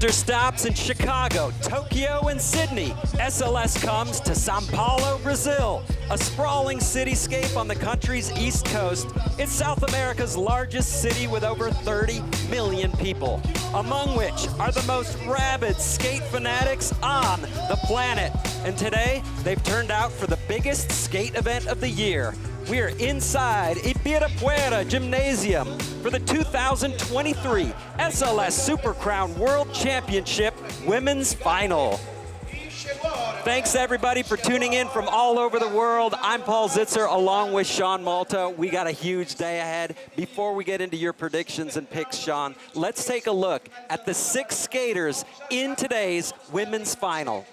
After stops in Chicago, Tokyo, and Sydney, SLS comes to São Paulo, Brazil, a sprawling cityscape on the country's east coast. It's South America's largest city with over 30 million people, among which are the most rabid skate fanatics on the planet. And today, they've turned out for the biggest skate event of the year. We're inside Ibirapuera Gymnasium for the 2023 SLS Super Crown World Championship Women's Final. Thanks everybody for tuning in from all over the world. I'm Paul Zitzer along with Sean Malto. We got a huge day ahead. Before we get into your predictions and picks, Sean, let's take a look at the 6 skaters in today's Women's Final.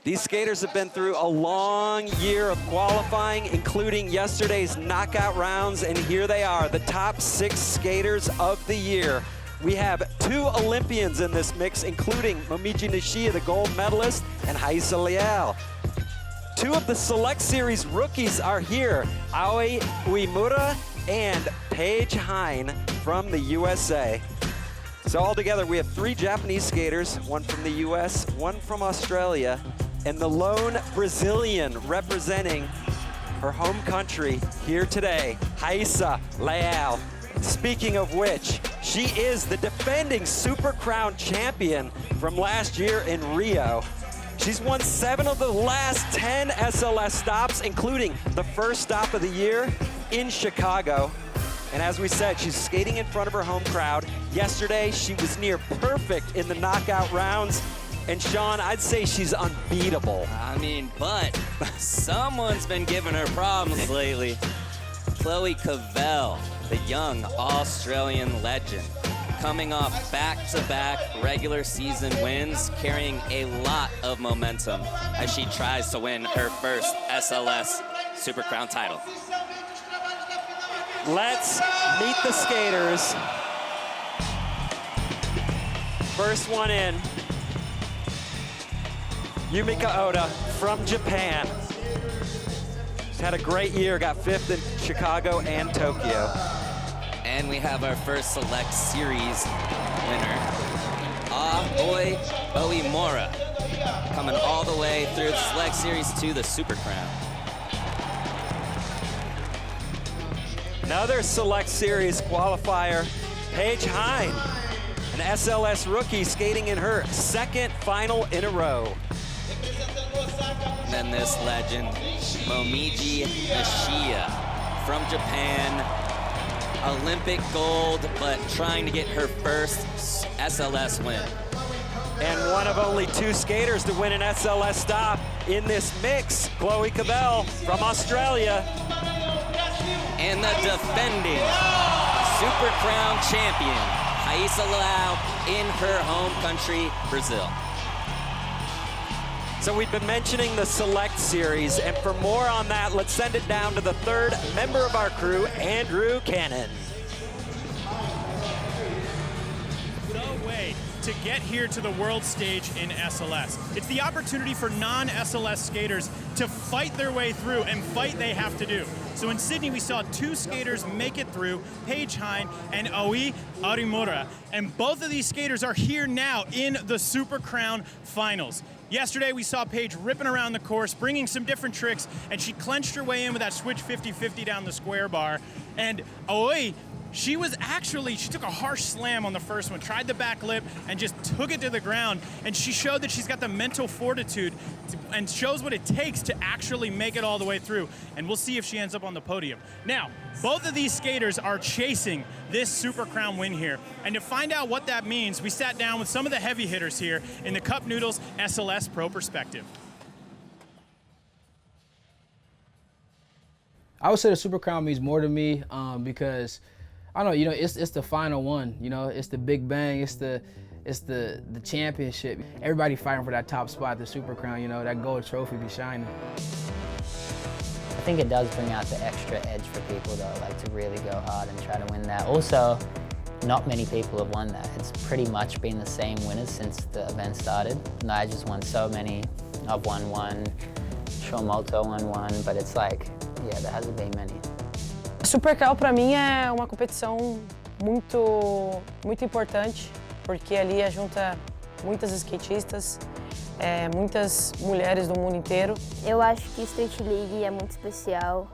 These skaters have been through a long year of qualifying, including yesterday's knockout rounds, and here they are, the top 6 skaters of the year. We have 2 Olympians in this mix, including Momiji Nishida, the gold medalist, and Raíssa Leal. 2 of the Select Series rookies are here, Aoi Uemura and Paige Hein from the USA. So altogether, we have 3 Japanese skaters, 1 from the US, 1 from Australia, and the lone Brazilian representing her home country here today, Raíssa Leal. Speaking of which, she is the defending Super Crown champion from last year in Rio. She's won 7 of the last 10 SLS stops, including the first stop of the year in Chicago. And as we said, she's skating in front of her home crowd. Yesterday, she was near perfect in the knockout rounds. And Sean, I'd say she's unbeatable. I mean, but someone's been giving her problems lately. Chloe Cavell, the young Australian legend, coming off back-to-back regular season wins, carrying a lot of momentum as she tries to win her first SLS Super Crown title. Let's meet the skaters. First one in. Yumika Oda from Japan. She's had a great year, got 5th in Chicago and Tokyo. And we have our first Select Series winner, Aoi Uemura, coming all the way through the Select Series to the Super Crown. Another Select Series qualifier, Paige Hein, an SLS rookie skating in her 2nd final in a row. And then this legend, Momiji Nishida from Japan, Olympic gold, but trying to get her first SLS win. And one of only 2 skaters to win an SLS stop in this mix, Chloe Cavell from Australia. And the defending Super Crown champion, Raíssa Leal, in her home country, Brazil. So we've been mentioning the Select Series, and for more on that, let's send it down to the 3rd member of our crew, Andrew Cannon. The way to get here to the world stage in SLS. It's the opportunity for non-SLS skaters to fight their way through, and fight they have to do. So in Sydney, we saw 2 skaters make it through, Paige Hein and Aoi Uemura, and both of these skaters are here now in the Super Crown Finals. Yesterday, we saw Paige ripping around the course, bringing some different tricks, and she clenched her way in with that switch 50-50 down the square bar. And Aoi, she took a harsh slam on the first one, tried the back lip, and just took it to the ground. And she showed that she's got the mental fortitude and shows what it takes to actually make it all the way through. And we'll see if she ends up on the podium. Now, both of these skaters are chasing this Super Crown win here. And to find out what that means, we sat down with some of the heavy hitters here in the Cup Noodles SLS Pro Perspective. I would say the Super Crown means more to me because I don't know, it's the final one, it's the big bang, it's the championship. Everybody fighting for that top spot, the Super Crown, that gold trophy be shining. I think it does bring out the extra edge for people though, like to really go hard and try to win that. Also, not many people have won that. It's pretty much been the same winners since the event started. And I just won so many. I've won 1, Sean Malto won 1, but it's like, yeah, there hasn't been many. Super Crown para mim é uma competição muito importante. porque ali junta muitas skatistas, muitas mulheres do mundo inteiro. Eu acho que Street League é muito especial,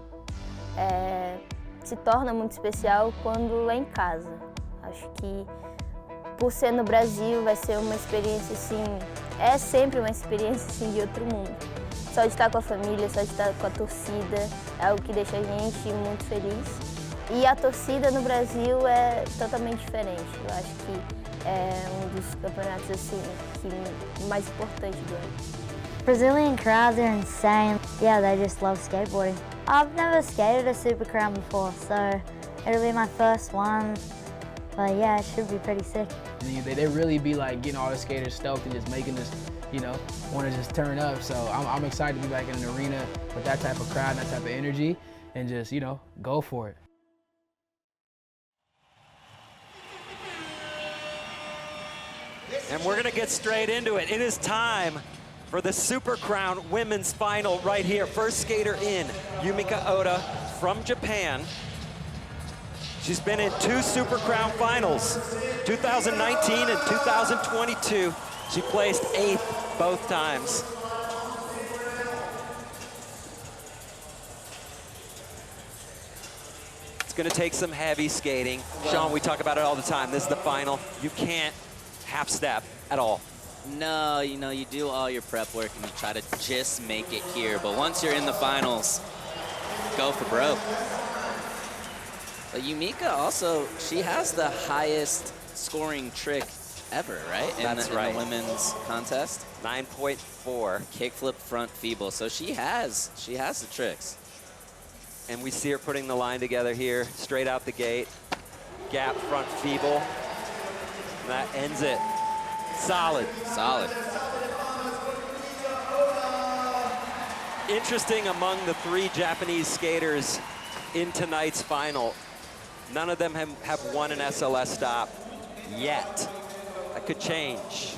se torna muito especial quando é em casa. Acho que por ser no Brasil vai ser uma experiência assim, é sempre uma experiência assim de outro mundo. Só de estar com a família, só de estar com a torcida, é algo que deixa a gente muito feliz. E a torcida no Brasil é totalmente diferente. Eu acho que é um dos campeonatos assim, mais importantes do ano. Brazilian crowds are insane. Yeah, they just love skateboarding. I've never skated a Super Crown before, so it'll be my first one. But yeah, it should be pretty sick. They really be like getting all the skaters stoked and just making us, want to just turn up. So I'm excited to be back in an arena with that type of crowd and that type of energy and just, go for it. And we're going to get straight into it. It is time for the Super Crown women's final right here. First skater in, Yumika Oda from Japan. She's been in 2 Super Crown finals, 2019 and 2022. She placed 8th both times. It's going to take some heavy skating. Sean, we talk about it all the time. This is the final. You can't half step at all. No, you do all your prep work and you try to just make it here. But once you're in the finals, go for broke. But Yumika also, she has the highest scoring trick ever, right? In the women's contest. 9.4. Kickflip front feeble. So she has the tricks. And we see her putting the line together here, straight out the gate. Gap front feeble. And that ends it. Solid. Solid. Interesting among the 3 Japanese skaters in tonight's final. None of them have won an SLS stop yet. That could change.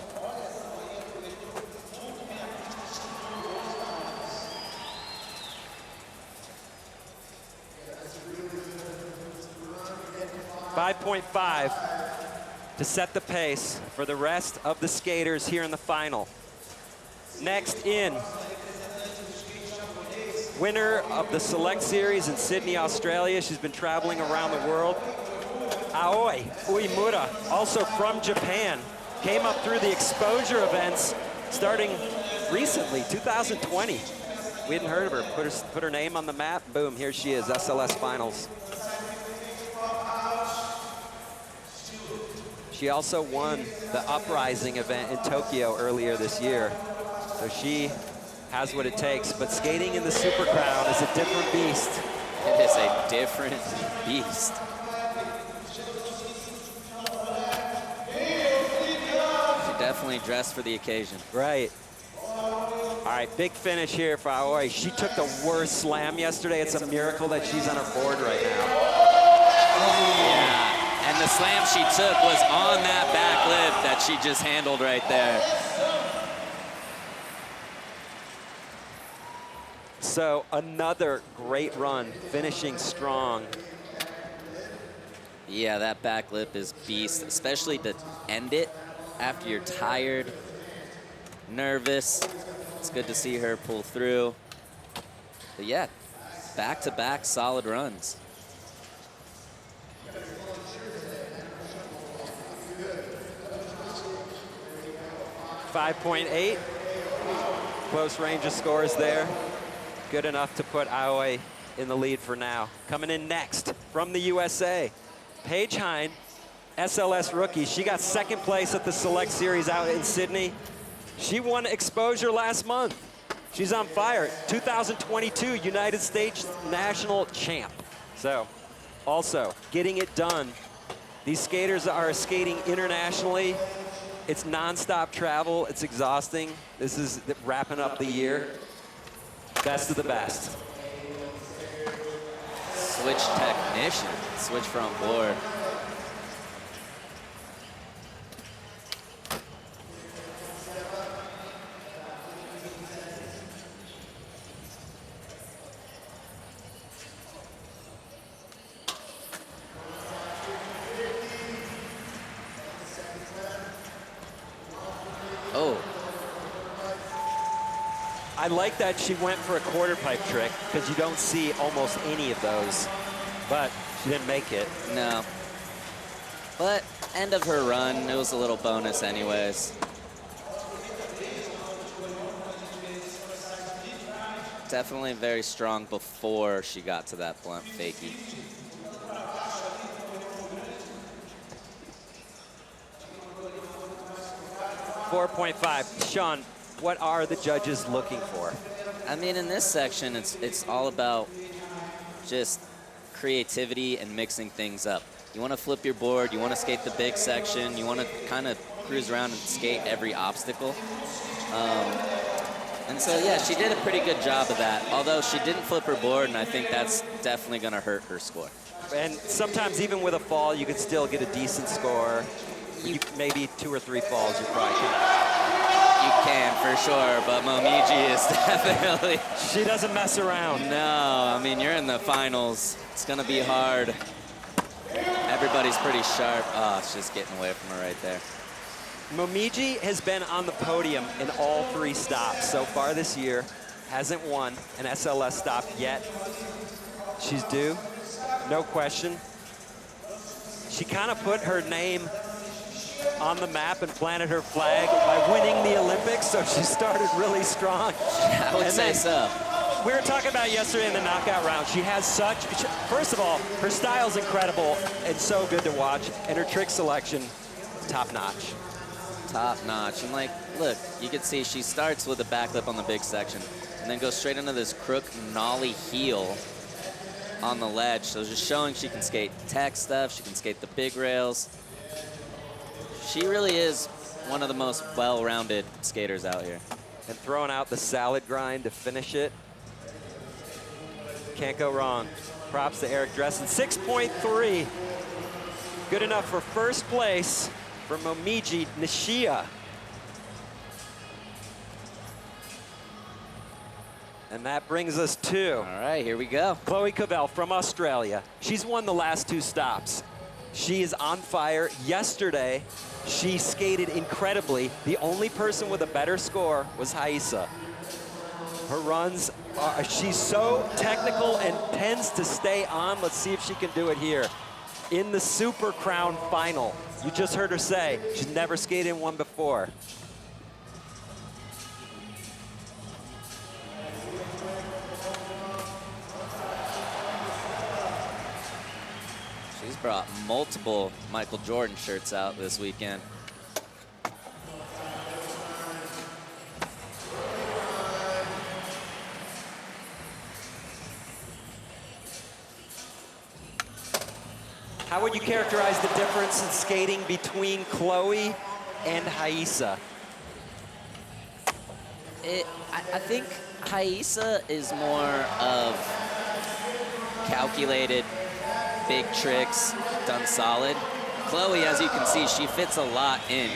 .5 to set the pace for the rest of the skaters here in the final. Next in, winner of the Select Series in Sydney, Australia. She's been traveling around the world. Aoi Uemura, also from Japan, came up through the exposure events starting recently, 2020. We hadn't heard of her. Put her name on the map. Boom, here she is, SLS Finals. She also won the Uprising event in Tokyo earlier this year. So she has what it takes, but skating in the Super Crown is a different beast. It is a different beast. She definitely dressed for the occasion. Right. All right, big finish here for Aoi. She took the worst slam yesterday. It's a miracle that she's on her board right now. Yeah. And the slam she took was on that back lip that she just handled right there. So another great run, finishing strong. Yeah, that back lip is beast, especially to end it after you're tired, nervous. It's good to see her pull through. But yeah, back-to-back solid runs. .5, close range of scores there. Good enough to put Aoi in the lead for now. Coming in next from the USA, Paige Hine, SLS rookie. She got 2nd place at the Select Series out in Sydney. She won exposure last month. She's on fire. 2022 United States National Champ. So also getting it done. These skaters are skating internationally. It's nonstop travel. It's exhausting. This is wrapping up the year. Best of the best. Switch technician, switch front board. I like that she went for a quarter pipe trick because you don't see almost any of those, but she didn't make it. No. But end of her run, it was a little bonus anyways. Definitely very strong before she got to that blunt fakie. .5. Sean, what are the judges looking for? I mean, in this section, it's all about just creativity and mixing things up. You want to flip your board, you want to skate the big section, you want to kind of cruise around and skate every obstacle. And so, yeah, she did a pretty good job of that, although she didn't flip her board, and I think that's definitely going to hurt her score. And sometimes even with a fall, you could still get a decent score. Maybe 2 or 3 falls, you probably can. You can, for sure, but Momiji is definitely... She doesn't mess around. No, I mean, you're in the finals. It's going to be hard. Everybody's pretty sharp. Oh, it's just getting away from her right there. Momiji has been on the podium in all 3 stops so far this year. Hasn't won an SLS stop yet. She's due, no question. She kind of put her name on the map and planted her flag by winning the Olympics, so she started really strong. I would say so. We were talking about yesterday in the knockout round. She has such, first of all, her style's incredible and so good to watch, and her trick selection, top notch. Top notch. And like, look, you can see she starts with a backlip on the big section and then goes straight into this crook nollie heel on the ledge. So just showing she can skate tech stuff, she can skate the big rails. She really is one of the most well-rounded skaters out here. And throwing out the salad grind to finish it. Can't go wrong. Props to Eric Dressen. 6.3. Good enough for first place for Momiji Nishia. And that brings us to... All right, here we go. Chloe Cavell from Australia. She's won the last 2 stops. She is on fire. Yesterday, she skated incredibly. The only person with a better score was Haisa. Her runs, she's so technical and tends to stay on. Let's see if she can do it here. In the Super Crown final, you just heard her say she's never skated in one before. She's brought multiple Michael Jordan shirts out this weekend. How would you characterize the difference in skating between Chloe and Haisa? I think Haisa is more of calculated, big tricks, done solid. Chloe, as you can see, she fits a lot in.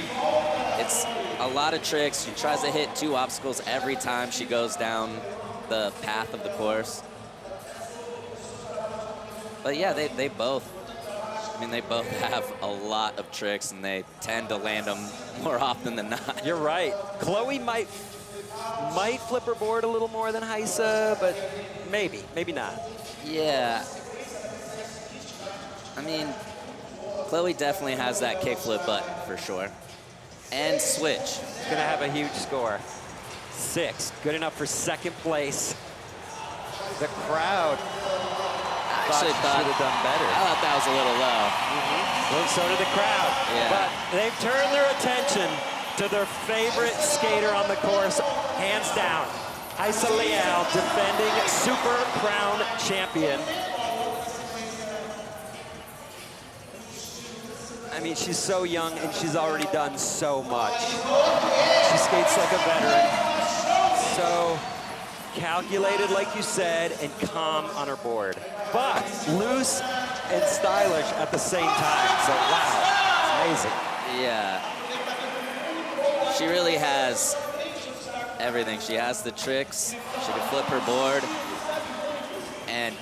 It's a lot of tricks. She tries to hit 2 obstacles every time she goes down the path of the course. But yeah, they both, I mean, they both have a lot of tricks, and they tend to land them more often than not. You're right. Chloe might flip her board a little more than Haisa, but maybe not. Yeah. I mean, Chloe definitely has that kickflip button for sure. And switch. Gonna have a huge score. 6, good enough for second place. The crowd Actually thought she should have done better. I thought that was a little low. Well, so did the crowd. Yeah. But they've turned their attention to their favorite skater on the course, hands down. Haisa Leal, defending Super Crown champion. I mean, she's so young and she's already done so much. She skates like a veteran. So calculated, like you said, and calm on her board. But loose and stylish at the same time. So wow, it's amazing. Yeah. She really has everything. She has the tricks. She can flip her board. And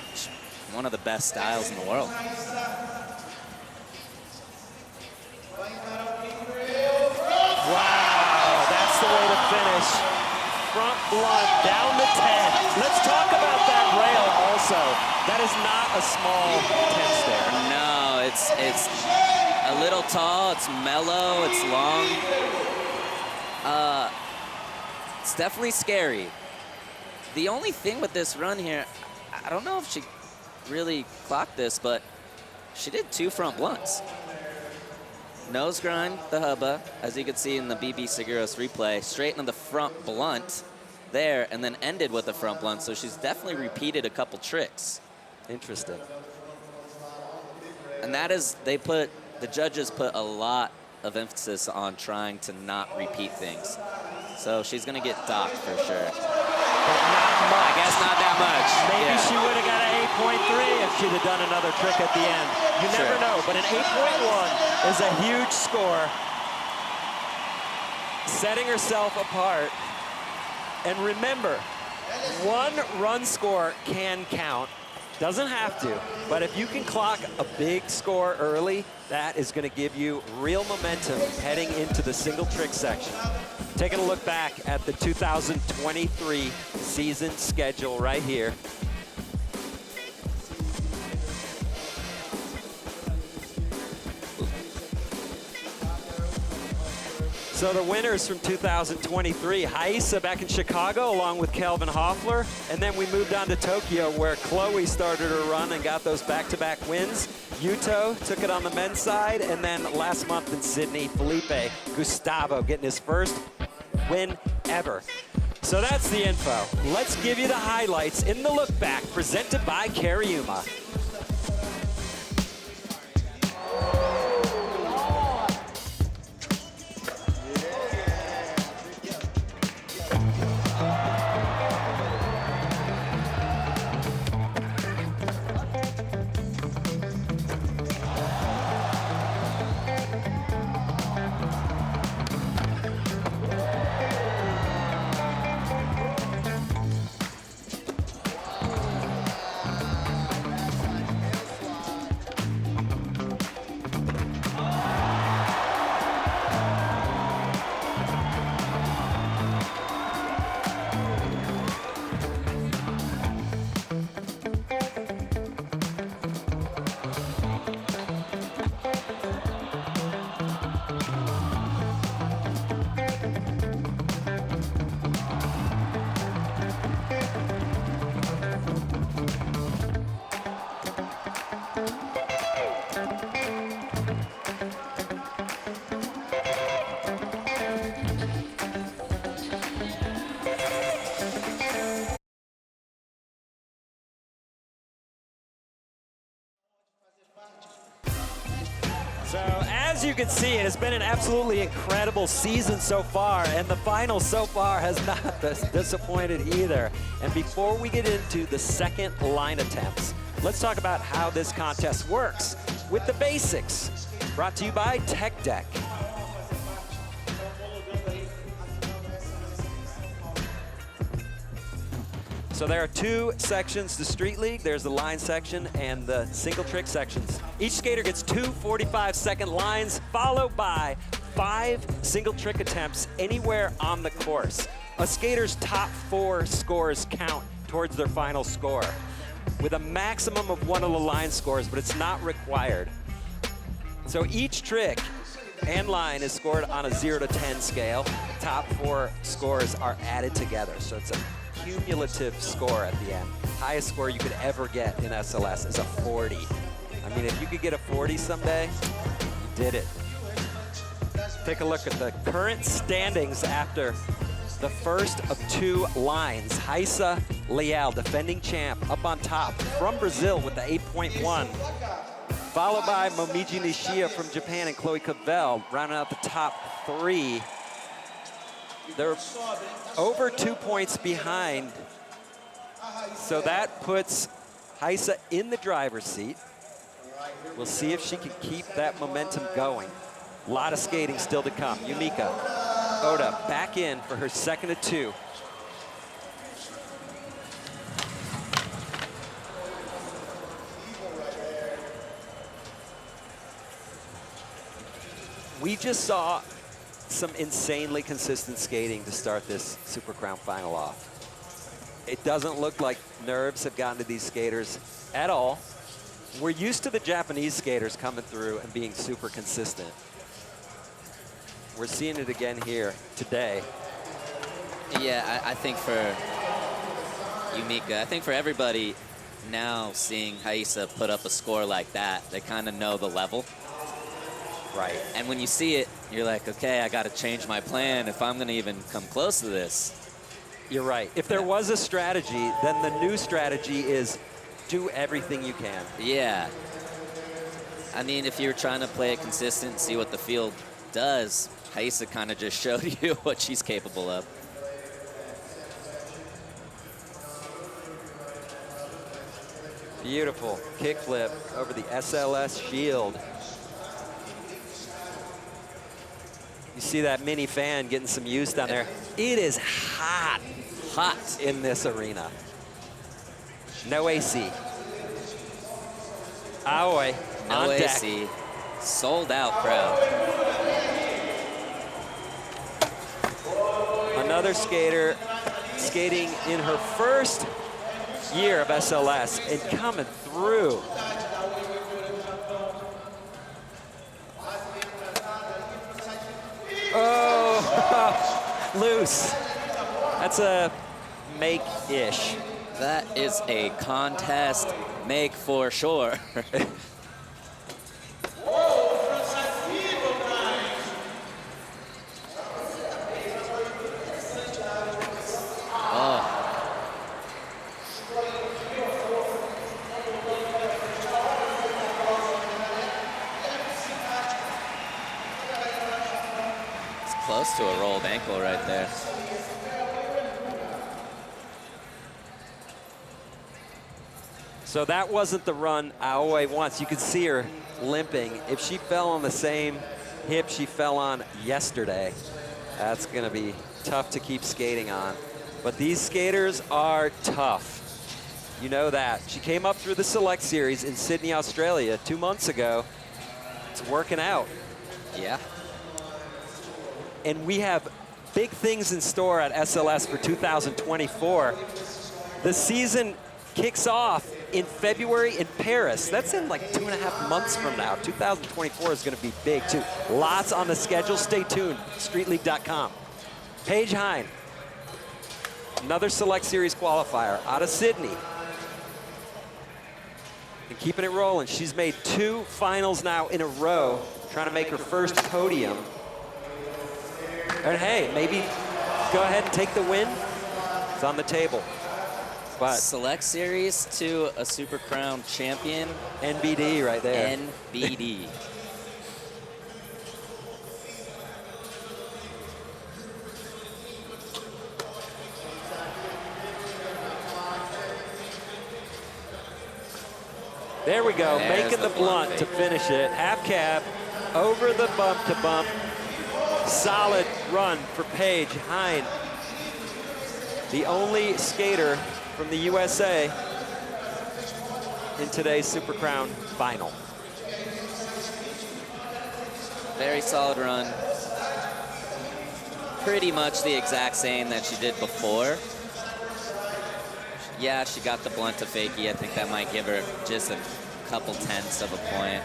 one of the best styles in the world. Wow, that's the way to finish. front blunt down the 10. Let's talk about that rail also. That is not a small 10 stair. No, it's a little tall, it's mellow, it's long. It's definitely scary. The only thing with this run here, I don't know if she really clocked this, but she did 2 front blunts. Nose grind the hubba, as you can see in the BB Seguros replay, straight into the front blunt there, and then ended with a front blunt. So she's definitely repeated a couple tricks. Interesting. And that is, the judges put a lot of emphasis on trying to not repeat things. So she's gonna get docked for sure. But not much. I guess not that much. Maybe Yeah. she would have got an 8.3 if she'd have done another trick at the end. You never Sure. know, but an 8.1 is a huge score. Setting herself apart. And remember, 1 run score can count. Doesn't have to, but if you can clock a big score early, that is going to give you real momentum heading into the single trick section. Taking a look back at the 2023 season schedule right here. So the winners from 2023, Haisa back in Chicago along with Kelvin Hoffler. And then we moved on to Tokyo where Chloe started her run and got those back-to-back wins. Yuto took it on the men's side. And then last month in Sydney, Felipe Gustavo getting his first win ever. So that's the info. Let's give you the highlights in the look back presented by Cariuma. So as you can see, it has been an absolutely incredible season so far, and the final so far has not disappointed either. And before we get into the second line attempts, let's talk about how this contest works with the basics. Brought to you by Tech Deck. So there are 2 sections to Street League. There's the line section and the single trick sections. Each skater gets 2 45-second lines, followed by 5 single trick attempts anywhere on the course. A skater's top 4 scores count towards their final score, with a maximum of 1 of the line scores, but it's not required. So each trick and line is scored on a 0 to 10 scale. The top 4 scores are added together, so it's a cumulative score at the end. Highest score you could ever get in SLS is a 40. I mean, if you could get a 40 someday, you did it. Take a look at the current standings after the first of 2 lines. Haisa Leal, defending champ, up on top from Brazil with the 8.1. Followed by Momiji Nishia from Japan and Chloe Cavell, rounding out the top 3. They're over 2 points behind. So that puts Haisa in the driver's seat. We'll see if she can keep that momentum going. A lot of skating still to come. Yumika Oda back in for her second of 2. We just saw some insanely consistent skating to start this Super Crown final off. It doesn't look like nerves have gotten to these skaters at all. We're used to the Japanese skaters coming through and being super consistent. We're seeing it again here today. Yeah, I think for Yumika, I think for everybody now seeing Haisa put up a score like that, they kind of know the level. Right. And when you see it, you're like, okay, I got to change my plan if I'm going to even come close to this. You're right. If there was a strategy, then the new strategy is do everything you can. Yeah. I mean, if you're trying to play it consistent, see what the field does, Haisa kind of just showed you what she's capable of. Beautiful kickflip over the SLS shield. You see that mini fan getting some use down there. It is hot in this arena. No AC. Aoi on No deck. AC, sold out crowd. Another skater skating in her first year of SLS and coming through. Oh, loose. That's a make-ish. That is a contest make for sure. Close to a rolled ankle right there. So that wasn't the run Aoi wants. You could see her limping. If she fell on the same hip she fell on yesterday, that's going to be tough to keep skating on. But these skaters are tough. You know that. She came up through the Select Series in Sydney, Australia 2 months ago. It's working out. Yeah. And we have big things in store at SLS for 2024. The season kicks off in February in Paris. That's in like 2.5 months from now. 2024 is going to be big too. Lots on the schedule. Stay tuned. StreetLeague.com. Paige Hine, another Select Series qualifier out of Sydney. And keeping it rolling. She's made 2 finals now in a row, trying to make her first podium. And hey, maybe go ahead and take the win. It's on the table. But Select Series to a Super Crown champion. NBD right there. NBD. There we go, There's making the blunt to finish it. Half cab, over the bump to bump. Solid run for Paige Hine. The only skater from the USA in today's Super Crown final. Very solid run. Pretty much the exact same that she did before. Yeah, she got the blunt to fakie. I think that might give her just a couple tenths of a point.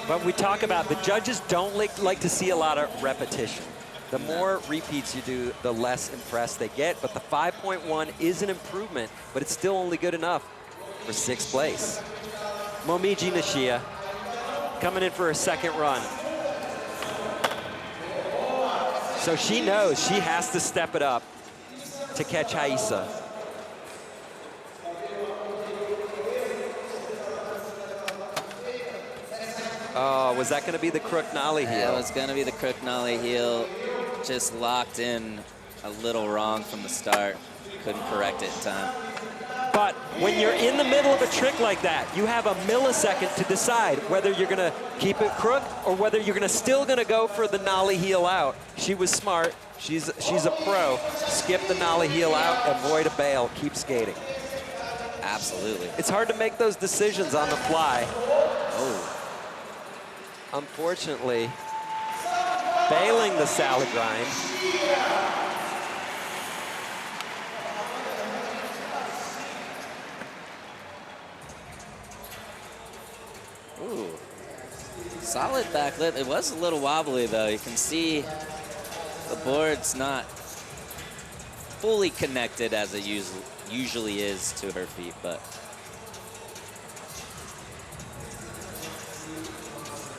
But we talk about the judges don't like to see a lot of repetition. The more repeats you do, the less impressed they get. But the 5.1 is an improvement, but it's still only good enough for 6th place. Momiji Nishia coming in for her second run. So she knows she has to step it up to catch Haisa. Oh, was that going to be the crook nollie heel? That was going to be the crook nollie heel. Just locked in a little wrong from the start. Couldn't correct it in time. But when you're in the middle of a trick like that, you have a millisecond to decide whether you're going to keep it crook or whether you're still going to go for the nollie heel out. She was smart. She's a pro. Skip the nollie heel out, avoid a bail, keep skating. Absolutely. It's hard to make those decisions on the fly. Oh. Unfortunately, bailing the salad grind. Ooh, solid backlit. It was a little wobbly though. You can see the board's not fully connected as it usually is to her feet, but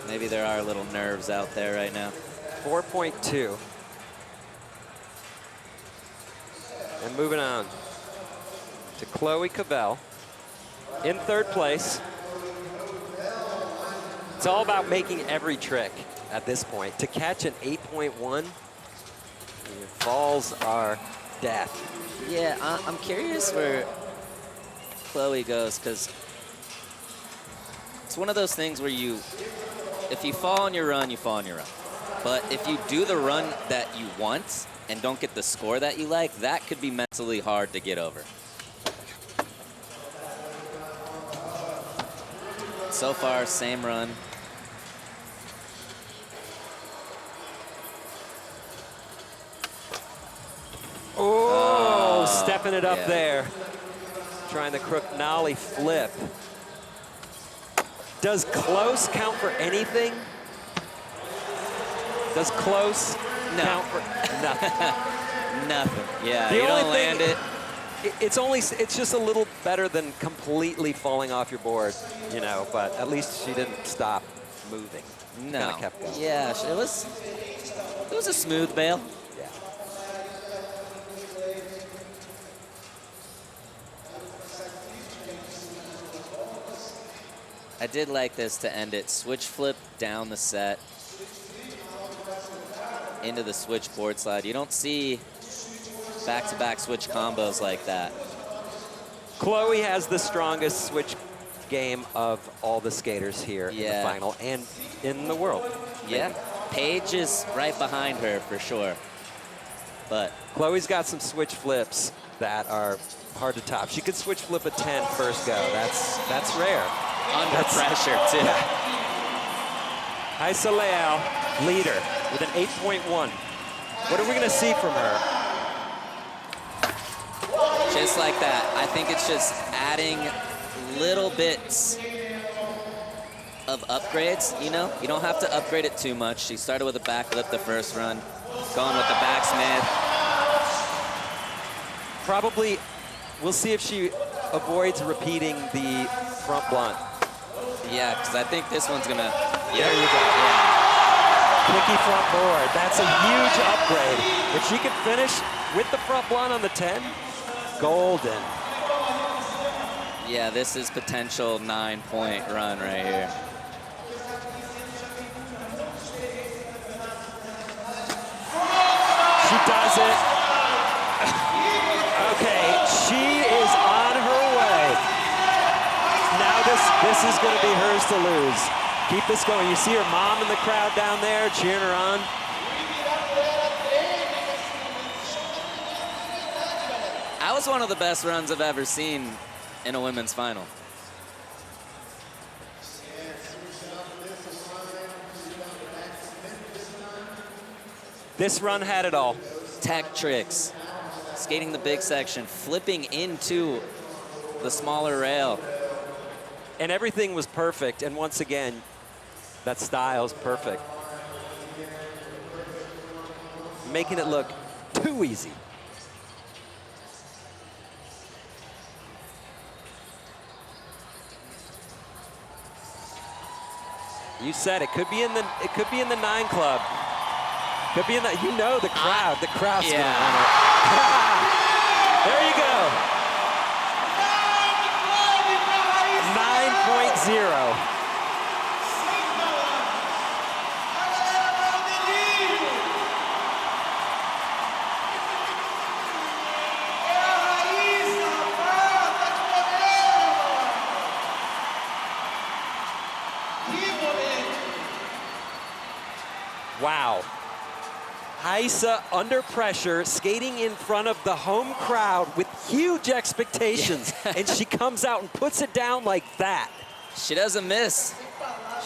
maybe there are little nerves out there right now. 4.2. And moving on to Chloe Cavell in third place. It's all about making every trick at this point. To catch an 8.1, your falls are death. Yeah, I'm curious where Chloe goes, because it's one of those things where if you fall on your run, you fall on your run. But if you do the run that you want and don't get the score that you like, that could be mentally hard to get over. So far, same run. Oh, stepping it up yeah. there. Trying the crook nollie flip. Does close count for anything? Does close count for nothing? Nothing. Yeah, The you only don't land thing- it. It's just a little better than completely falling off your board, you know, but at least she didn't stop moving. No. Kinda kept going. Yeah, it was a smooth bail. Yeah. I did like this to end it. Switch flip down the set into the switch board slide. You don't see back-to-back switch combos like that. Chloe has the strongest switch game of all the skaters here in the final and in the world. Yeah, Paige is right behind her for sure. But Chloe's got some switch flips that are hard to top. She could switch flip a 10 first go. That's rare. Under pressure too. Isa Leal, leader with an 8.1. What are we gonna see from her? Just like that. I think it's just adding little bits of upgrades, you know? You don't have to upgrade it too much. She started with a backflip the first run, going with the backsmith. Probably, we'll see if she avoids repeating the front blunt. Yeah, because I think this one's gonna, There you go. Clicky front board. That's a huge upgrade. If she can finish with the front blunt on the 10, golden. Yeah, this is potential 9-point run right here. She does it. Okay, she is on her way. Now this is going to be hers to lose. Keep this going. You see her mom in the crowd down there cheering her on. That was one of the best runs I've ever seen in a women's final. This run had it all. Tech tricks, skating the big section, flipping into the smaller rail. And everything was perfect. And once again, that style is perfect. Making it look too easy. You said it could be in the 9 club. Could be in the, you know, the crowd. The crowd's gonna want it. There you go. 9.0. Wow. Isa under pressure, skating in front of the home crowd with huge expectations, and she comes out and puts it down like that. She doesn't miss.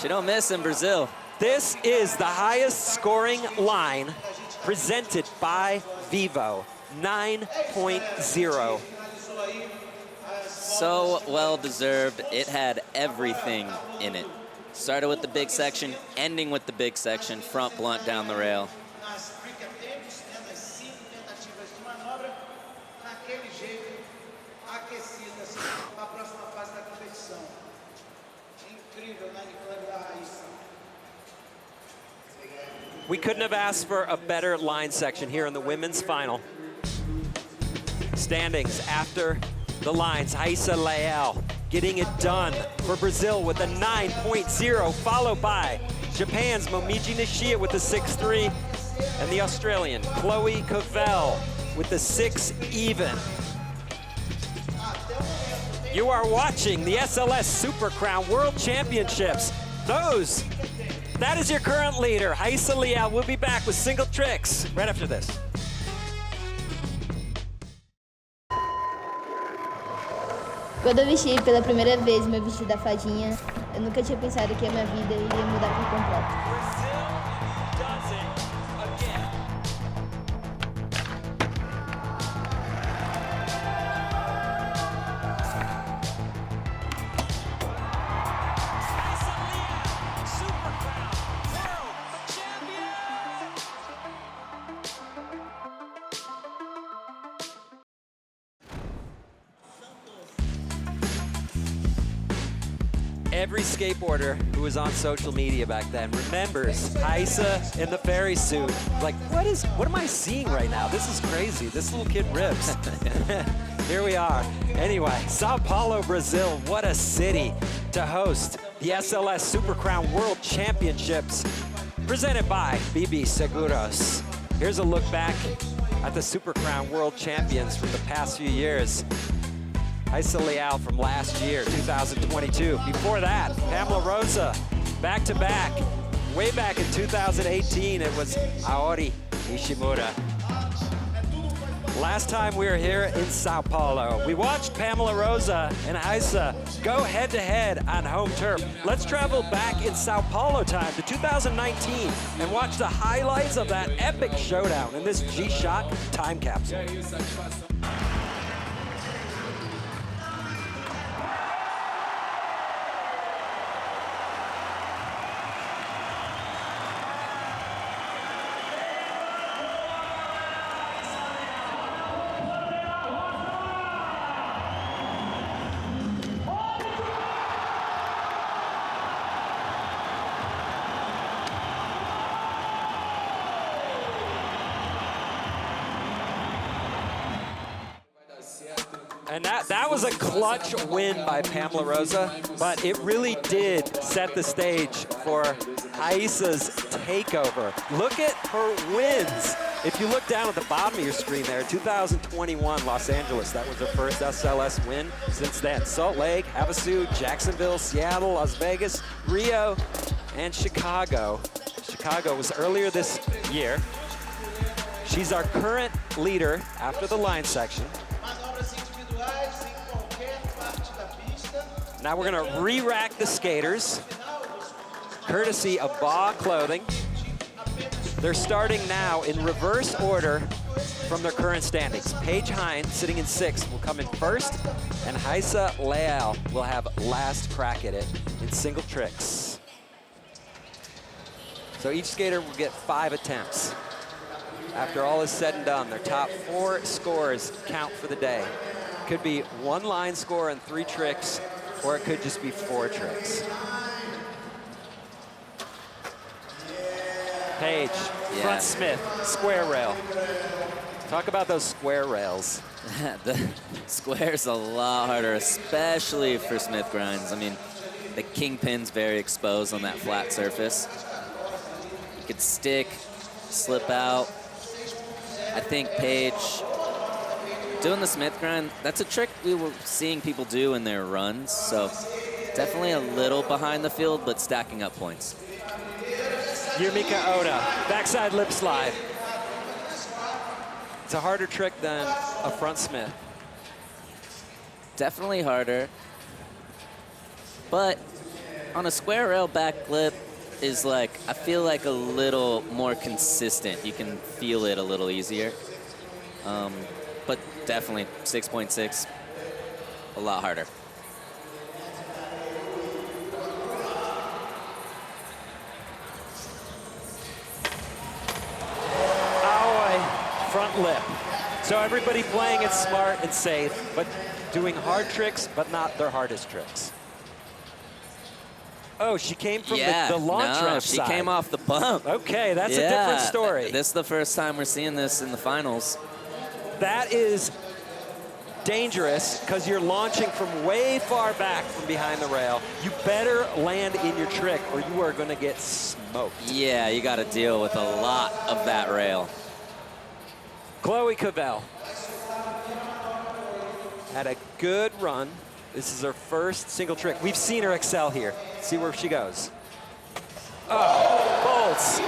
She don't miss in Brazil. This is the highest scoring line presented by VIVO, 9.0. So well deserved. It had everything in it. Started with the big section, ending with the big section, front blunt down the rail. We couldn't have asked for a better line section here in the women's final. Standings after the lines, Raíssa Leal getting it done for Brazil with a 9.0, followed by Japan's Momiji Nishida with the 6.3, and the Australian Chloe Cavell with the 6 even. You are watching the SLS Super Crown World Championships. That is your current leader, Raíssa Leal. We'll be back with single tricks right after this. Quando eu vesti pela primeira vez meu vestido da fadinha, eu nunca tinha pensado que a minha vida iria mudar por completo. Every skateboarder who was on social media back then remembers Raíssa in the fairy suit. Like, what am I seeing right now? This is crazy. This little kid rips. Here we are. Anyway, São Paulo, Brazil. What a city to host the SLS Super Crown World Championships presented by BB Seguros. Here's a look back at the Super Crown World Champions from the past few years. Raíssa Leal from last year, 2022. Before that, Pamela Rosa, back-to-back. Way back in 2018, it was Aori Ishimura. Last time we were here in Sao Paulo, we watched Pamela Rosa and Raíssa go head-to-head on home turf. Let's travel back in Sao Paulo time to 2019 and watch the highlights of that epic showdown in this G-Shock time capsule. And that was a clutch win by Pamela Rosa, but it really did set the stage for Raíssa's takeover. Look at her wins. If you look down at the bottom of your screen there, 2021 Los Angeles, that was her first SLS win since then. Salt Lake, Havasu, Jacksonville, Seattle, Las Vegas, Rio, and Chicago. Chicago was earlier this year. She's our current leader after the line section. Now we're gonna re-rack the skaters, courtesy of BA Clothing. They're starting now in reverse order from their current standings. Paige Hine, sitting in 6th, will come in first, and Raíssa Leal will have last crack at it in single tricks. So each skater will get 5 attempts. After all is said and done, their top 4 scores count for the day. Could be 1 line score and 3 tricks, or it could just be 4 tricks. Paige, front Smith, square rail. Talk about those square rails. The square's a lot harder, especially for Smith grinds. I mean, the kingpin's very exposed on that flat surface. You could stick, slip out. I think Paige, doing the Smith grind, that's a trick we were seeing people do in their runs. So definitely a little behind the field, but stacking up points. Yumika Oda, backside lip slide. It's a harder trick than a front Smith. Definitely harder. But on a square rail back lip, is like, I feel like a little more consistent. You can feel it a little easier. But definitely 6.6, a lot harder. Front lip. So everybody playing it smart and safe, but doing hard tricks, but not their hardest tricks. Oh, she came from the launch ramp she side. came off the bump. Okay, that's a different story. This is the first time we're seeing this in the finals. That is dangerous because you're launching from way far back from behind the rail. You better land in your trick or you are going to get smoked. Yeah, you got to deal with a lot of that rail. Chloe Cavell had a good run. This is her first single trick. We've seen her excel here. See where she goes. Oh, bolts.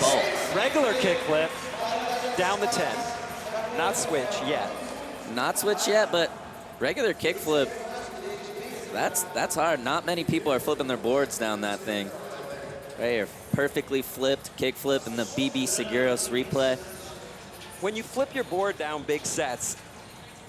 Bolts. Regular kickflip, down the 10. Not switch yet. Not switch yet, but regular kickflip, that's hard. Not many people are flipping their boards down that thing. Right here, perfectly flipped kickflip in the BB Seguros replay. When you flip your board down big sets,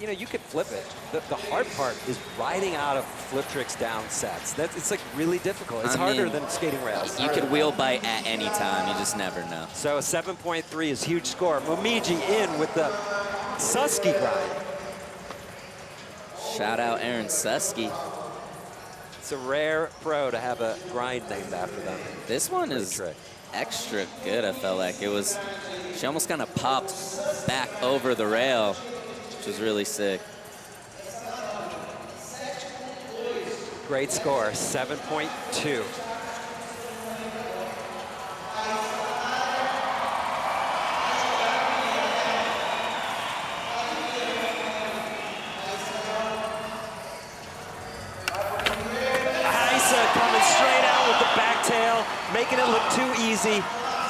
you know, you could flip it. The hard part is riding out of flip tricks down sets. It's like really difficult. It's harder than skating rails. You could wheel bite at any time. You just never know. So a 7.3 is huge score. Momiji in with the Susky grind. Shout out Aaron Susky. It's a rare pro to have a grind named after them. This one is extra good, I felt like. It was, she almost kind of popped back over the rail, which was really sick. Great score, 7.2. Making it look too easy.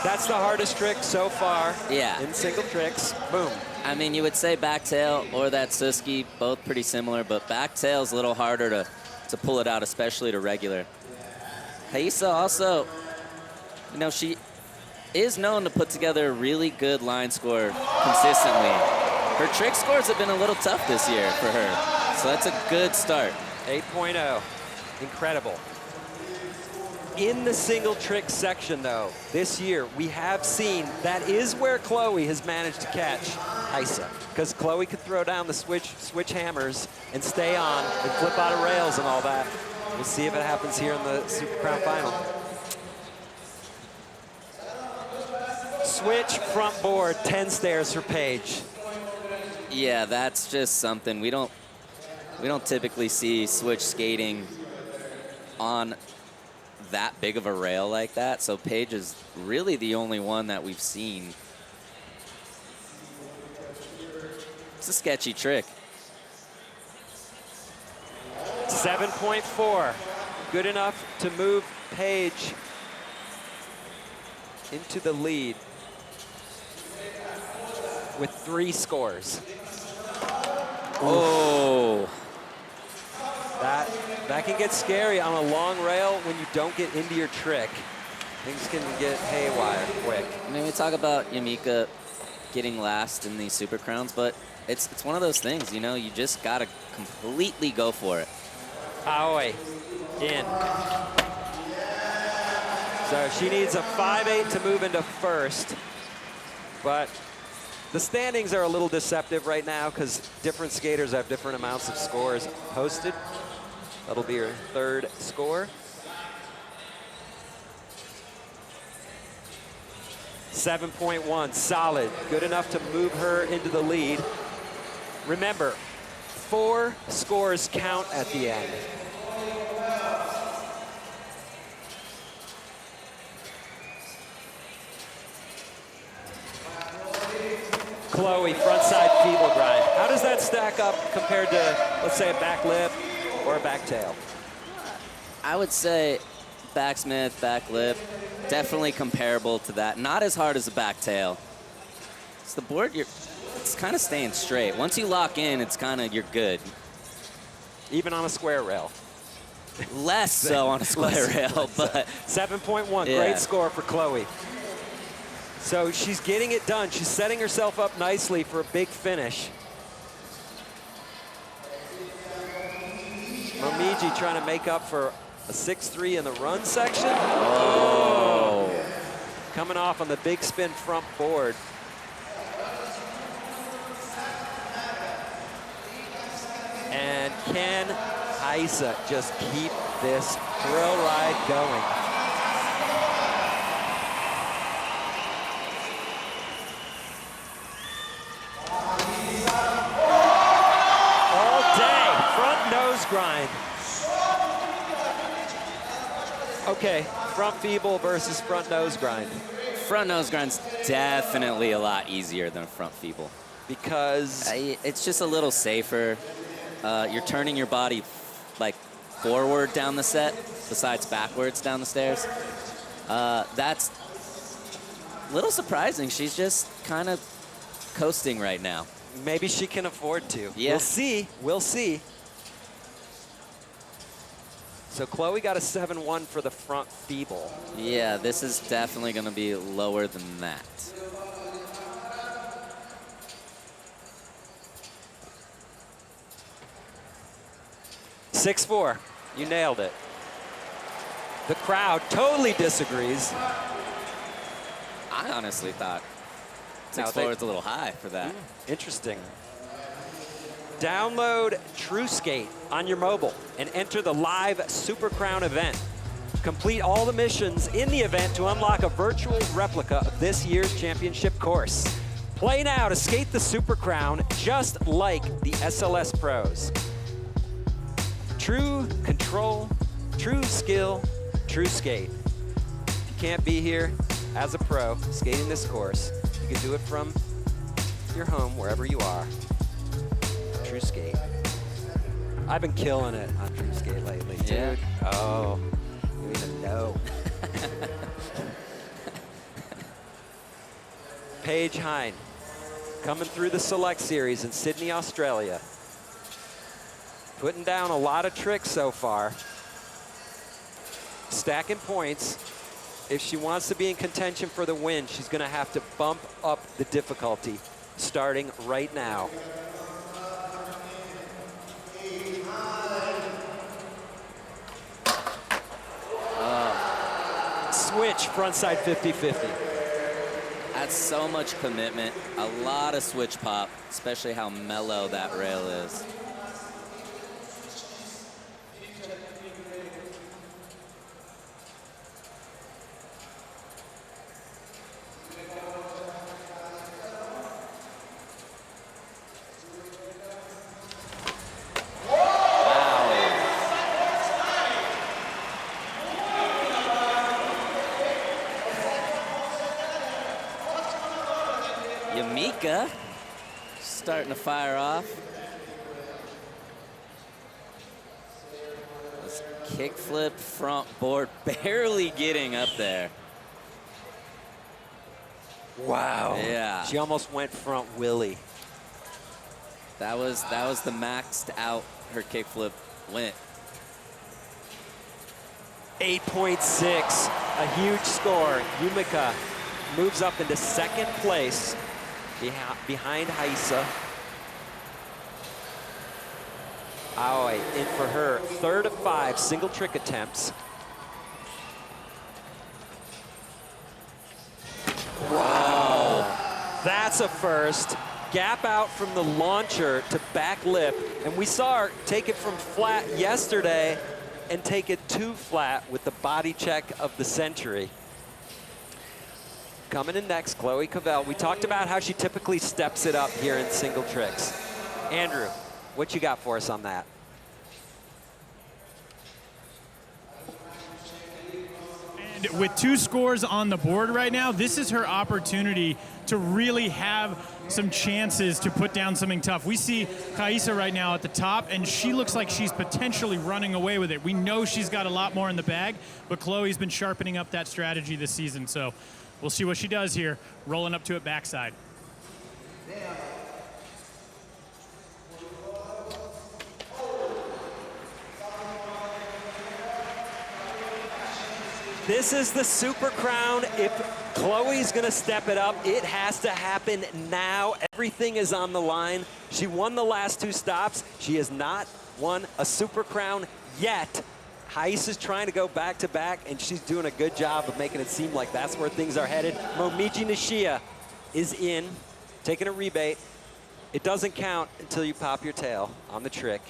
That's the hardest trick so far. Yeah. In single tricks. Boom. I mean, you would say back tail or that Susky, both pretty similar, but back tail's a little harder to pull it out, especially to regular. Haisa also, you know, she is known to put together a really good line score consistently. Her trick scores have been a little tough this year for her, so that's a good start. 8.0. Incredible. In the single trick section, though, this year, we have seen that is where Chloe has managed to catch Haisa, because Chloe could throw down the switch hammers and stay on and flip out of rails and all that. We'll see if it happens here in the Super Crown final. Switch front board, 10 stairs for Paige. Yeah, that's just something we don't typically see switch skating on that big of a rail like that, so Paige is really the only one that we've seen. It's a sketchy trick. 7.4, good enough to move Paige into the lead with 3 scores. Oh. That can get scary on a long rail when you don't get into your trick. Things can get haywire quick. I mean, we talk about Yamika getting last in these Super Crowns, but it's one of those things, you know, you just gotta completely go for it. Aoi in. So she needs a 5.8 to move into first, but the standings are a little deceptive right now because different skaters have different amounts of scores posted. That'll be her 3rd score. 7.1, solid. Good enough to move her into the lead. Remember, 4 scores count at the end. Chloe, frontside feeble grind. How does that stack up compared to, let's say, a back lip or a back tail? I would say backsmith, back lip, definitely comparable to that. Not as hard as a back tail. It's the board, it's kind of staying straight. Once you lock in, it's kind of, you're good. Even on a square rail. Less so on a square rail, but 7.1, yeah. great score for Chloe. So she's getting it done. She's setting herself up nicely for a big finish. Momiji trying to make up for a 6-3 in the run section. Oh. Coming off on the big spin front board. And can Haisa just keep this thrill ride going? All day, front nose grind. Okay, front feeble versus front nose grind. Front nose grind's definitely a lot easier than a front feeble. Because? It's just a little safer. You're turning your body like forward down the set, besides backwards down the stairs. That's a little surprising. She's just kind of coasting right now. Maybe she can afford to. Yeah. We'll see. We'll see. So Chloe got a 7-1 for the front feeble. Yeah, this is definitely going to be lower than that. (6-4). You nailed it. The crowd totally disagrees. I honestly thought 6-4 is a little high for that. Interesting. Download TrueSkate on your mobile and enter the live Super Crown event. Complete all the missions in the event to unlock a virtual replica of this year's championship course. Play now to skate the Super Crown just like the SLS pros. True control, true skill, true skate. If you can't be here as a pro skating this course, you can do it from your home, wherever you are. True skate. I've been killing it on True Skate lately, dude. Yeah. Oh, you don't even know. Paige Hine, coming through the Select Series in Sydney, Australia. Putting down a lot of tricks so far. Stacking points. If she wants to be in contention for the win, she's gonna have to bump up the difficulty starting right now. Switch frontside 50-50. That's so much commitment, a lot of switch pop, especially how mellow that rail is. Yamika starting to fire off. This kickflip front board barely getting up there. Wow. Yeah. She almost went front Willie. That was the maxed out her kickflip went. 8.6, a huge score. Yumika moves up into second place behind Haisa. Aoi in for her third of 5 single trick attempts. Wow, that's a first. Gap out from the launcher to back lip, and we saw her take it from flat yesterday and take it to flat with the body check of the century. Coming in next, Chloe Cavell. We talked about how she typically steps it up here in single tricks. Andrew, what you got for us on that? And with 2 scores on the board right now, this is her opportunity to really have some chances to put down something tough. We see Kaisa right now at the top, and she looks like she's potentially running away with it. We know she's got a lot more in the bag, but Chloe's been sharpening up that strategy this season, so we'll see what she does here, rolling up to it backside. This is the Super Crown. If Chloe's gonna step it up, it has to happen now. Everything is on the line. She won the last 2 stops. She has not won a Super Crown yet. Heiss is trying to go back-to-back, and she's doing a good job of making it seem like that's where things are headed. Momiji Nishia is in, taking a rebate. It doesn't count until you pop your tail on the trick.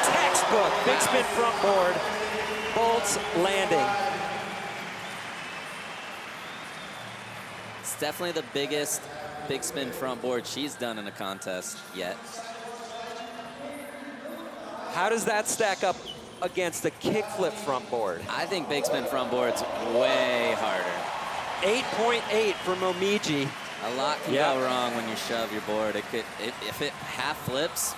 Textbook, big spin front board, bolts landing. It's definitely the biggest big spin front board she's done in a contest yet. How does that stack up against the kickflip front board? I think big spin front board's way harder. 8.8 for Momiji. A lot can go wrong when you shove your board. It could, if it half flips,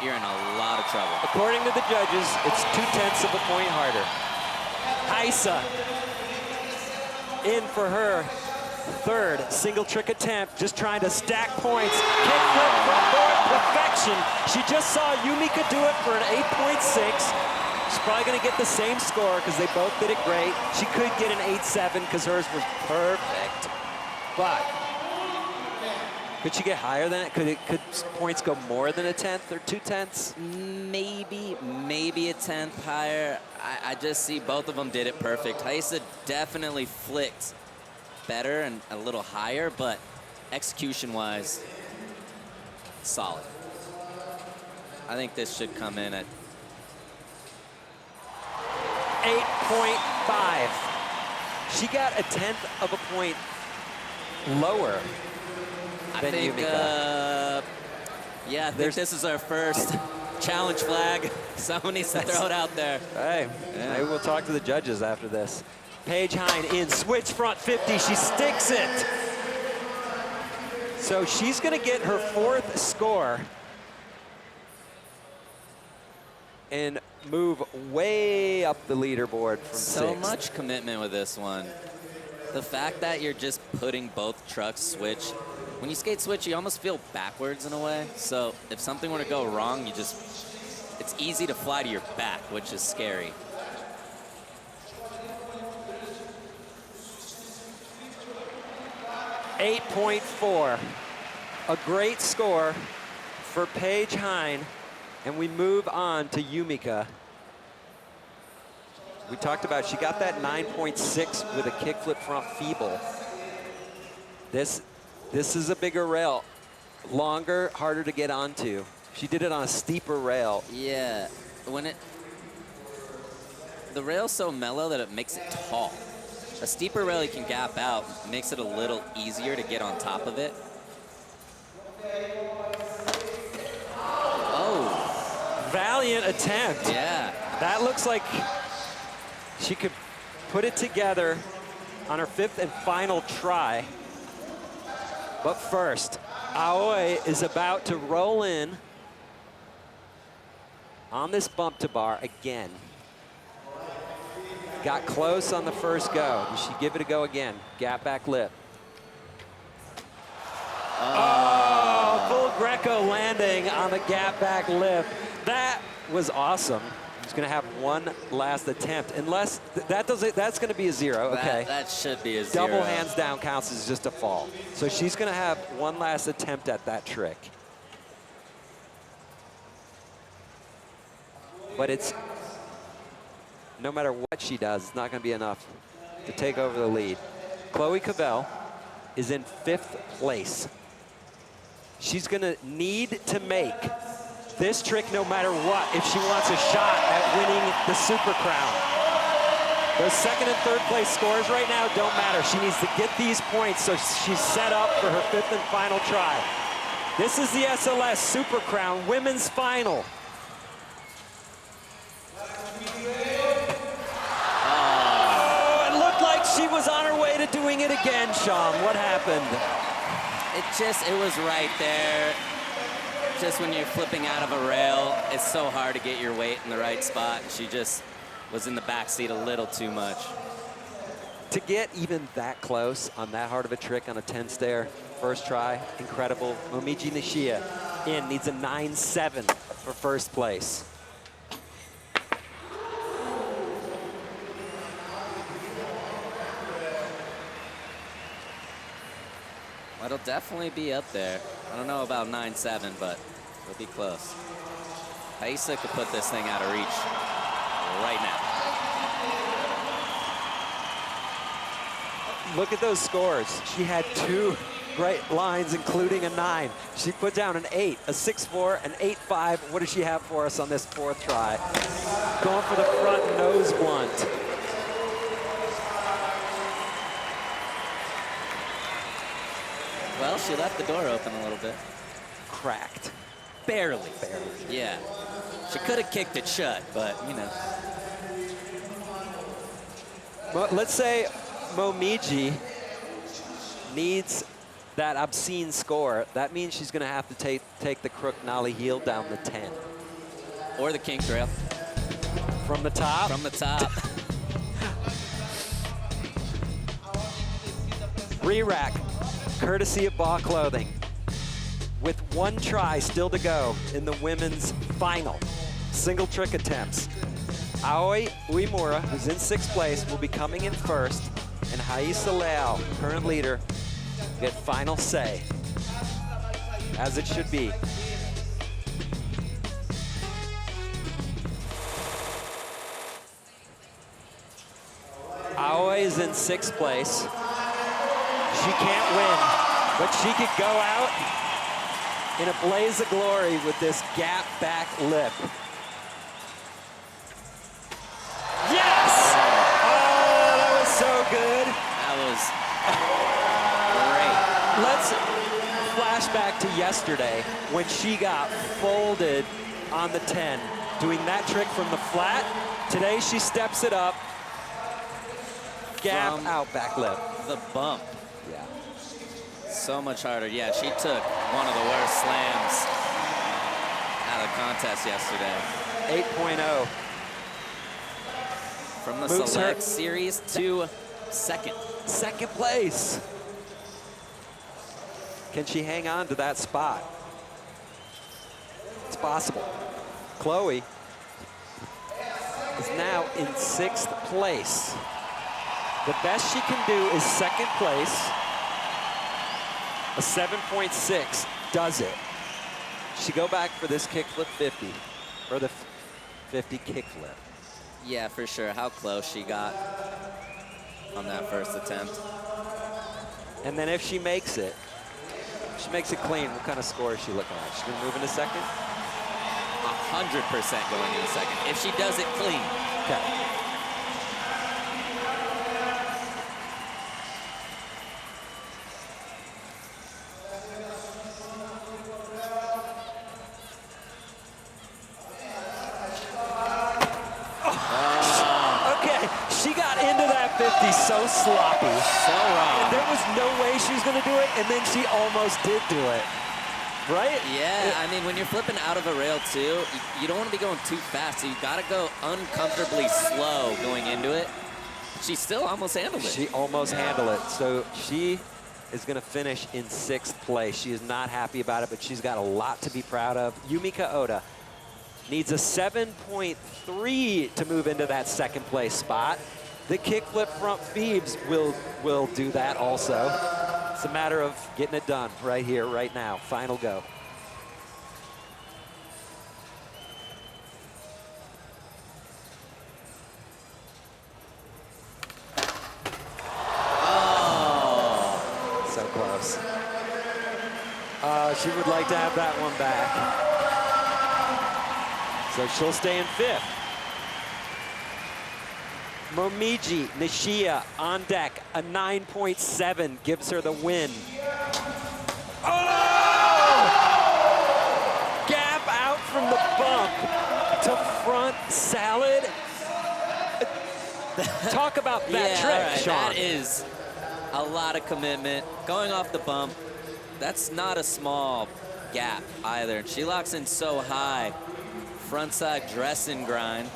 you're in a lot of trouble. According to the judges, it's 0.2 of a point harder. Heissa in for her 3rd single trick attempt, just trying to stack points. Kickflip front board perfection. She just saw Yumika do it for an 8.6. She's probably gonna get the same score because they both did it great. She could get an 8.7 because hers was perfect. But could she get higher than it? Could points go more than a 1/10 or 2/10? Maybe a 1/10 higher. I just see both of them did it perfect. Heissa definitely flicked better and a little higher, but execution-wise, solid. I think this should come in at 8.5. She got a 1/10 of a point lower than Yumika. Yeah, I think this is our first challenge flag. Someone needs to throw it out there. Hey, maybe we'll talk to the judges after this. Paige Hine in, switch front 50, she sticks it. So she's gonna get her 4th score and move way up the leaderboard from 6th. So much commitment with this one. The fact that you're just putting both trucks switch. When you skate switch, you almost feel backwards in a way. So if something were to go wrong, it's easy to fly to your back, which is scary. .4, a great score for Paige Hine, and we move on to Yumika. We talked about she got that 9.6 with a kickflip front feeble. This is a bigger rail, longer, harder to get onto. She did it on a steeper rail. Yeah, the rail's so mellow that it makes it tall. A steeper rail you can gap out, makes it a little easier to get on top of it. Oh. Valiant attempt. Yeah. That looks like she could put it together on her 5th and final try. But first, Aoi is about to roll in on this bump to bar again. Got close on the first go. Does she give it a go again? Gap back lip. Oh, full Greco landing on the gap back lip. That was awesome. She's gonna have one last attempt, unless that's gonna be a 0, okay. That should be a 0. Double hands down counts as just a fall. So she's gonna have one last attempt at that trick. But no matter what she does, it's not gonna be enough to take over the lead. Chloe Cavell is in 5th place. She's gonna need to make this trick no matter what if she wants a shot at winning the Super Crown. Those 2nd and 3rd place scores right now don't matter. She needs to get these points so she's set up for her 5th and final try. This is the SLS Super Crown Women's Final. Oh, it looked like she was on her way to doing it again, Sean. What happened? It was right there. Just when you're flipping out of a rail, it's so hard to get your weight in the right spot. She just was in the back seat a little too much. To get even that close on that hard of a trick on a 10 stair, first try, incredible. Momiji Nishia needs a 9-7 for first place. It'll definitely be up there. I don't know about 9-7, but it'll be close. Aisa could put this thing out of reach right now. Look at those scores. She had 2 great lines, including a 9. She put down an 8, a 6-4, an 8-5. What does she have for us on this 4th try? Going for the front nose blunt. Well, she left the door open a little bit. Cracked. Barely. Yeah. She could have kicked it shut, but, you know. Well, let's say Momiji needs that obscene score. That means she's going to have to take the crook nollie heel down the 10. Or the kink trail. From the top? From the top. Re-rack, courtesy of Ball Clothing. With 1 try still to go in the women's final. Single trick attempts. Aoi Uemura, who's in 6th place, will be coming in first, and Haisa Leal, current leader, get final say, as it should be. Aoi is in 6th place. She can't win, but she could go out in a blaze of glory with this gap back lip. Yes! Oh, that was so good. That was great. Let's flash back to yesterday when she got folded on the 10, doing that trick from the flat. Today she steps it up, gap From out back lip. The bump. Yeah. So much harder. Yeah, she took one of the worst slams out of the contest yesterday. 8.0. From the Moves select her series to second. Second place. Can she hang on to that spot? It's possible. Chloe is now in 6th place. The best she can do is 2nd place. A 7.6 does it. She go back for this kickflip 50, or the 50 kickflip. Yeah, for sure. How close she got on that first attempt. And then if she makes it clean, what kind of score is she looking at? She's gonna move into 2nd? 100% going into second. If she does it clean. Okay. So sloppy. So wrong. There was no way she was going to do it, and then she almost did do it. Right? Yeah, I mean, when you're flipping out of a rail, too, you don't want to be going too fast, so you got to go uncomfortably slow going into it. She still almost handled it. She almost handled it. So she is going to finish in 6th place. She is not happy about it, but she's got a lot to be proud of. Yumika Oda needs a 7.3 to move into that 2nd place spot. The kickflip front Phoebes will do that also. It's a matter of getting it done right here, right now. Final go. Oh, so close. She would like to have that one back. So she'll stay in 5th. Momiji Nishia on deck, a 9.7 gives her the win. Oh! Gap out from the bump to front salad. Talk about that trick, right. Sean. That is a lot of commitment. Going off the bump, that's not a small gap either. She locks in so high. Frontside dress and grind.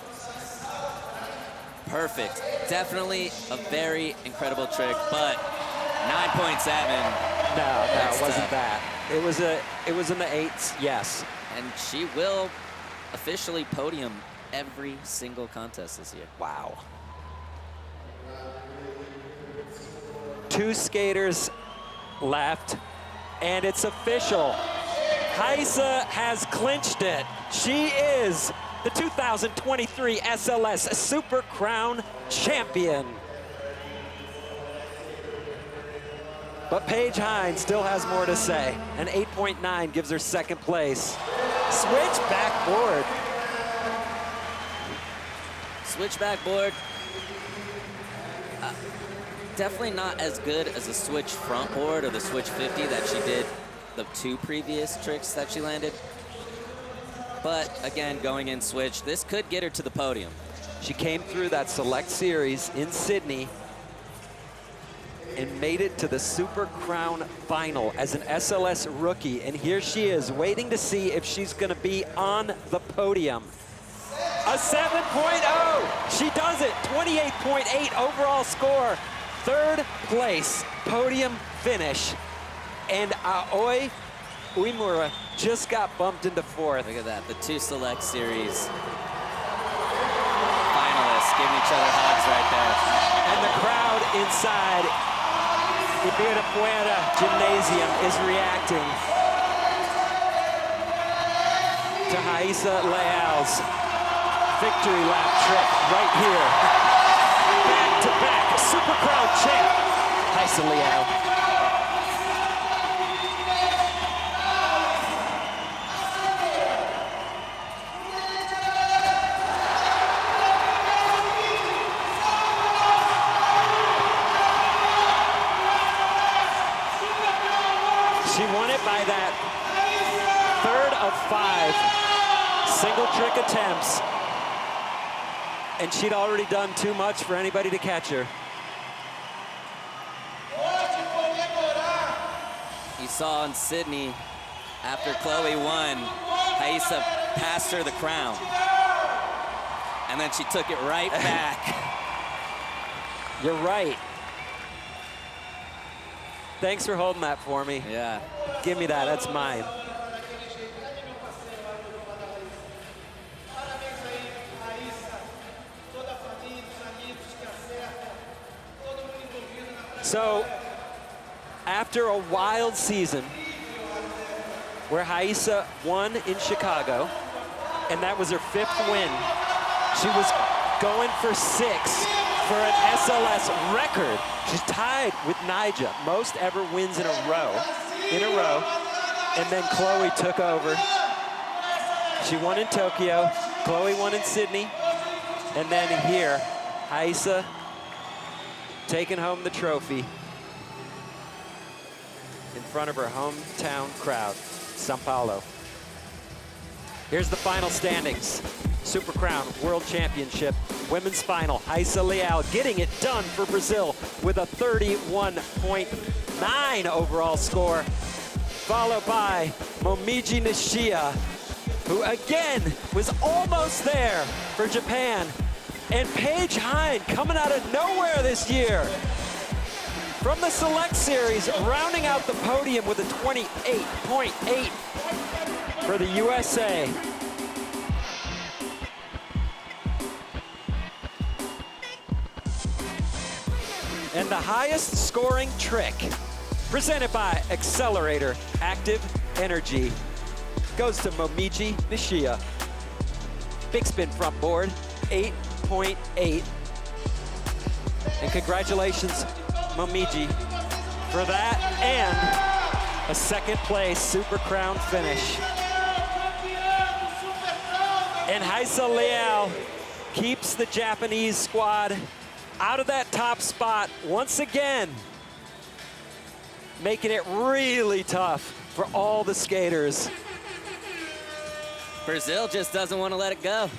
perfect. Definitely a very incredible trick, but 9.7. No, it wasn't tough. that. It was in the 8s, yes. And she will officially podium every single contest this year. Wow. 2 skaters left, and it's official. Haisa has clinched it. She is the 2023 SLS Super Crown champion. But Paige Hines still has more to say. An 8.9 gives her second place. Switch backboard. Switchback board. Definitely not as good as the switch front board or the switch 50 that she did the 2 previous tricks that she landed. But again, going in switch, this could get her to the podium. She came through that select series in Sydney and made it to the Super Crown final as an SLS rookie. And here she is, waiting to see if she's gonna be on the podium. A 7.0, she does it, 28.8 overall score. 3rd place, podium finish. And Aoi Uemura just got bumped into 4th. Look at that, the 2 select series finalists giving each other hugs right there. And the crowd inside Ibirapuera Gymnasium is reacting to Haisa Leal's victory lap trick right here. Back-to-back Super Crown champ, Haisa Leal. She won it by that 3rd of 5 single trick attempts. And she'd already done too much for anybody to catch her. You saw in Sydney, after Chloe won, Haisa passed her the crown. And then she took it right back. You're right. Thanks for holding that for me. Yeah. Give me that, that's mine. So, after a wild season where Haisa won in Chicago, and that was her 5th win, she was going for 6 for an SLS record. She's tied with Nyjah, most ever wins in a row, and then Chloe took over. She won in Tokyo, Chloe won in Sydney, and then here, Haisa taking home the trophy in front of her hometown crowd, São Paulo. Here's the final standings. Super Crown World Championship, women's final, Haisa Leal getting it done for Brazil with a 31.9 overall score, followed by Momiji Nishia, who again was almost there for Japan, and Paige Hine coming out of nowhere this year from the Select Series, rounding out the podium with a 28.8 for the USA. And the highest scoring trick, presented by Accelerator Active Energy, goes to Momiji Nishia. Big spin front board, 8.8. And congratulations, Momiji, for that and a 2nd place Super Crown finish. And Haisa Leal keeps the Japanese squad out of that top spot once again, making it really tough for all the skaters. Brazil just doesn't want to let it go.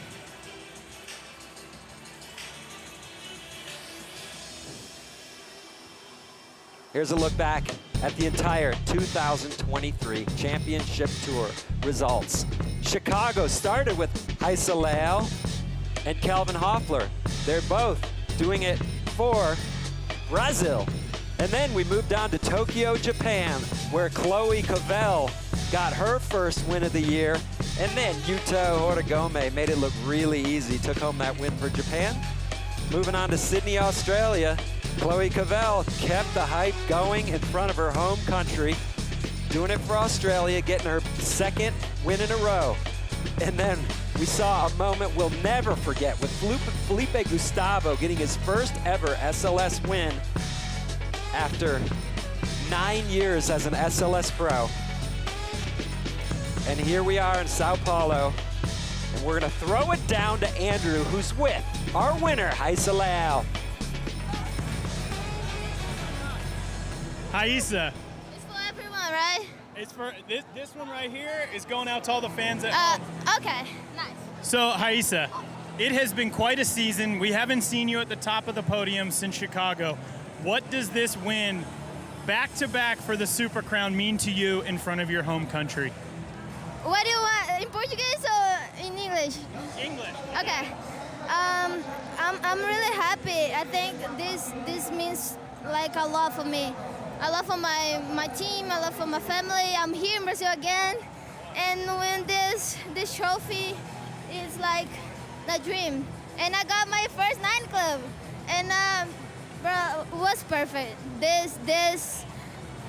Here's a look back at the entire 2023 Championship Tour results. Chicago started with Haisa Leal and Calvin Hoffler. They're both doing it for Brazil. And then we moved on to Tokyo, Japan, where Chloe Cavell got her first win of the year. And then Yuto Horigome made it look really easy, took home that win for Japan. Moving on to Sydney, Australia, Chloe Cavell kept the hype going in front of her home country, doing it for Australia, getting her second win in a row. And then we saw a moment we'll never forget with Felipe Gustavo getting his first ever SLS win after 9 years as an SLS pro. And here we are in Sao Paulo, and we're gonna throw it down to Andrew, who's with our winner, Haisa Leal. Haisa, It's for everyone, right? it's for this one right here is going out to all the fans at home. Okay, nice. So, Haisa, it has been quite a season. We haven't seen you at the top of the podium since Chicago. What does this win, back-to-back for the Super Crown, mean to you in front of your home country? What do you want, in Portuguese or in English? English. Okay. I'm really happy. I think this means like a lot for me. A lot for my team, a lot for my family. I'm here in Brazil again, and when this trophy is like the dream. And I got my first nightclub, and bro, it was perfect.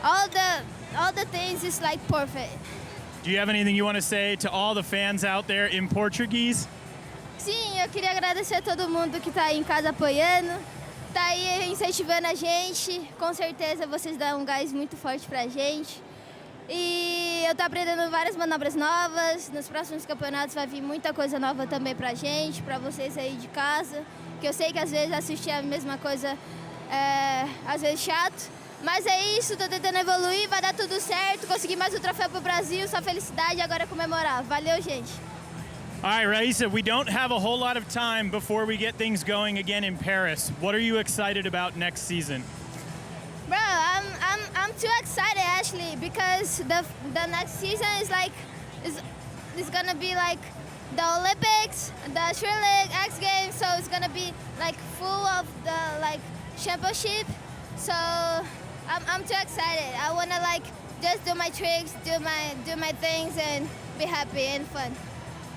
All the things is like perfect. Do you have anything you want to say to all the fans out there in Portuguese? Sim, eu queria agradecer a todo mundo que está aí em casa apoiando, tá aí incentivando a gente. Com certeza vocês dão um gás muito forte pra gente. E eu tô aprendendo várias manobras novas. Nos próximos campeonatos vai vir muita coisa nova também pra gente, pra vocês aí de casa. Que eu sei que às vezes assistir a mesma coisa é às vezes chato. Mas é isso, tô tentando evoluir, vai dar tudo certo. Consegui mais um troféu pro Brasil, só felicidade, agora é comemorar. Valeu, gente. All right, Raisa, we don't have a whole lot of time before we get things going again in Paris. What are you excited about next season? Bro, I'm too excited actually because the next season is gonna be like the Olympics, the Sri Lanka X Games, so it's gonna be like full of the like championship. So I'm too excited. I wanna like just do my tricks, do my things, and be happy and fun.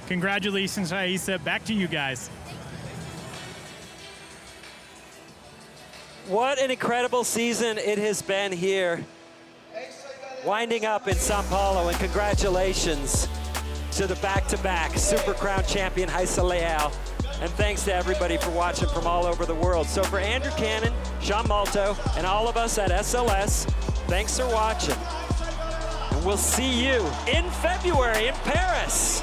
Congratulations, Raisa. Back to you guys. What an incredible season it has been here, winding up in São Paulo, and congratulations to the back-to-back Super Crown champion, Haisa Leal. And thanks to everybody for watching from all over the world. So for Andrew Cannon, Sean Malto, and all of us at SLS, thanks for watching. And we'll see you in February in Paris.